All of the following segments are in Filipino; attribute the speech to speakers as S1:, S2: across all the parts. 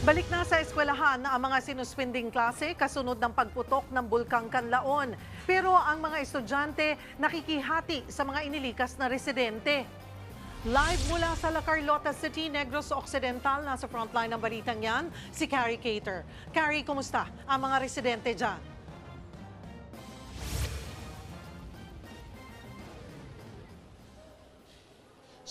S1: Balik na sa eskwelahan na ang mga sinuspending klase kasunod ng pagputok ng Bulkang Kanlaon. Pero ang mga estudyante nakikihati sa mga inilikas na residente. Live mula sa La Carlota City, Negros Occidental, nasa frontline ng balitang yan, si Carrie Cater. Carrie, kumusta ang mga residente dyan?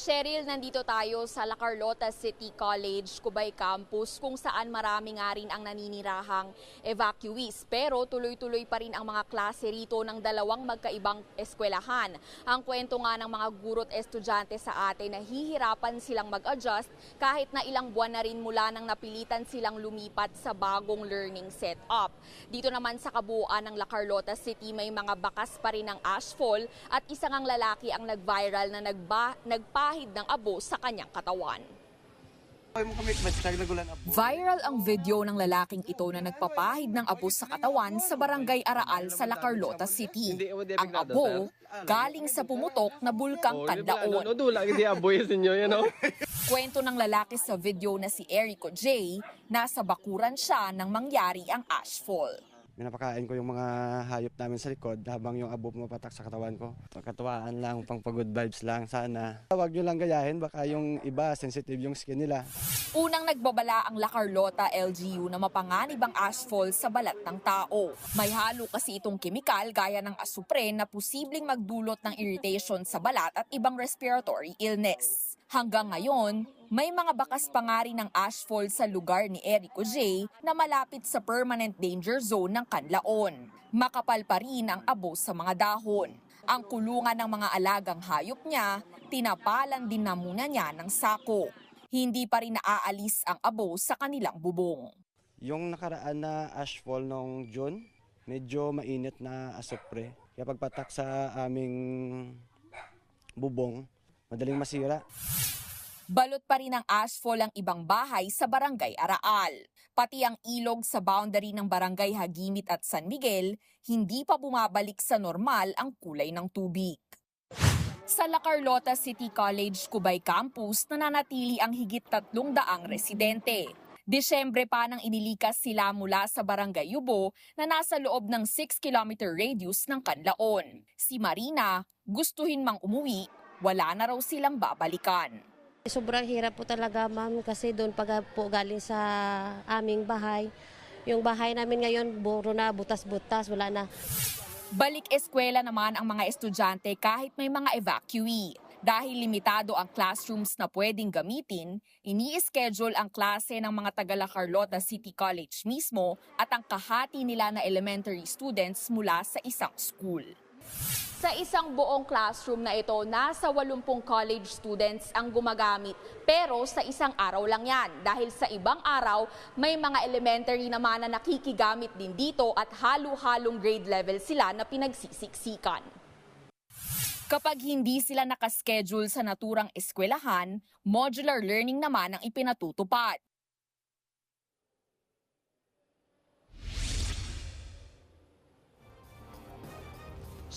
S2: Cheryl, nandito tayo sa La Carlota City College, Cubay Campus, kung saan marami nga rin ang naninirahang evacuees. Pero tuloy-tuloy pa rin ang mga klase rito ng dalawang magkaibang eskwelahan. Ang kwento nga ng mga guro't estudyante sa atin, nahihirapan silang mag-adjust kahit na ilang buwan na rin mula nang napilitan silang lumipat sa bagong learning setup. Dito naman sa kabuuan ng La Carlota City, may mga bakas pa rin ng ashfall at isang ang lalaki ang nag-viral na nagpahid ng abo sa kanyang katawan.
S3: Viral ang video ng lalaking ito na nagpapahid ng abo sa katawan sa Barangay Araal sa La Carlota City. Ang abo galing sa pumutok na Bulkang Kanlaon. Kwento ng lalaki sa video na si Erico J, nasa bakuran siya nang mangyari ang ashfall.
S4: Pinapakain ko yung mga hayop namin sa likod habang yung abo pumapatak sa katawan ko. Pagkatuwaan lang, pang good vibes lang sana. Huwag nyo lang gayahin, baka yung iba sensitive yung skin nila.
S3: Unang nagbabala ang La Carlota LGU na mapanganib ang ashfall sa balat ng tao. May halo kasi itong kemikal gaya ng asupre na posibleng magdulot ng irritation sa balat at ibang respiratory illness. Hanggang ngayon, may mga bakas pa nga rin ng ashfall sa lugar ni Erico J na malapit sa permanent danger zone ng Kanlaon. Makapal pa rin ang abo sa mga dahon. Ang kulungan ng mga alagang hayop niya, tinapalan din na muna niya ng sako. Hindi pa rin naaalis ang abo sa kanilang bubong.
S4: Yung nakaraan na ashfall nung June, medyo mainit na asupre. Kaya pagpatak sa aming bubong, madaling masira.
S3: Balot pa rin ang ashfall ang ibang bahay sa Barangay Araal. Pati ang ilog sa boundary ng Barangay Hagimit at San Miguel, hindi pa bumabalik sa normal ang kulay ng tubig. Sa La Carlota City College, Cubay Campus, nananatili ang higit 300 residente. Desyembre pa nang inilikas sila mula sa Barangay Yubo na nasa loob ng 6-kilometer radius ng Kanlaon. Si Marina, gustuhin mang umuwi, wala na raw silang babalikan.
S5: Sobrang hirap po talaga, ma'am, kasi doon pag po galing sa aming bahay. Yung bahay namin ngayon, buro na, butas-butas, wala na.
S3: Balik eskwela naman ang mga estudyante kahit may mga evacuee. Dahil limitado ang classrooms na pwedeng gamitin, ini-schedule ang klase ng mga taga La Carlota City College mismo at ang kahati nila na elementary students mula sa isang school.
S2: Sa isang buong classroom na ito, nasa 80 college students ang gumagamit. Pero sa isang araw lang yan. Dahil sa ibang araw, may mga elementary naman na nakikigamit din dito at halo-halong grade level sila na pinagsisiksikan.
S3: Kapag hindi sila nakaschedule sa naturang eskwelahan, modular learning naman ang ipinatutupad.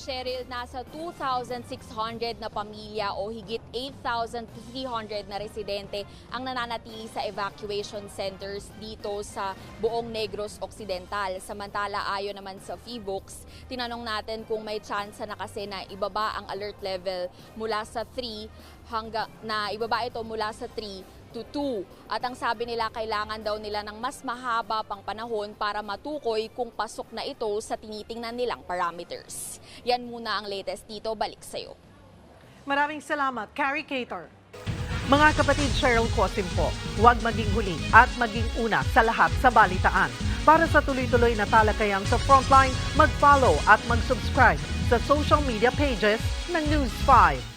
S2: Cheryl, nasa 2,600 na pamilya o higit 8,300 na residente ang nananatili sa evacuation centers dito sa buong Negros Occidental. Samantala, ayon naman sa PHIVOLCS, tinanong natin kung may chance na kasi na ibaba ang alert level mula sa 3 hanggang na ibaba ito mula sa 3 to 2. At ang sabi nila, kailangan daw nila ng mas mahaba pang panahon para matukoy kung pasok na ito sa tinitingnan nilang parameters. Yan muna ang latest dito. Balik sa'yo.
S1: Maraming salamat, Carrie Cater. Mga kapatid, Cheryl Cosim po, huwag maging huli at maging una sa lahat sa balitaan. Para sa tuloy-tuloy na talakayan sa Frontline, mag-follow at mag-subscribe sa social media pages ng News 5.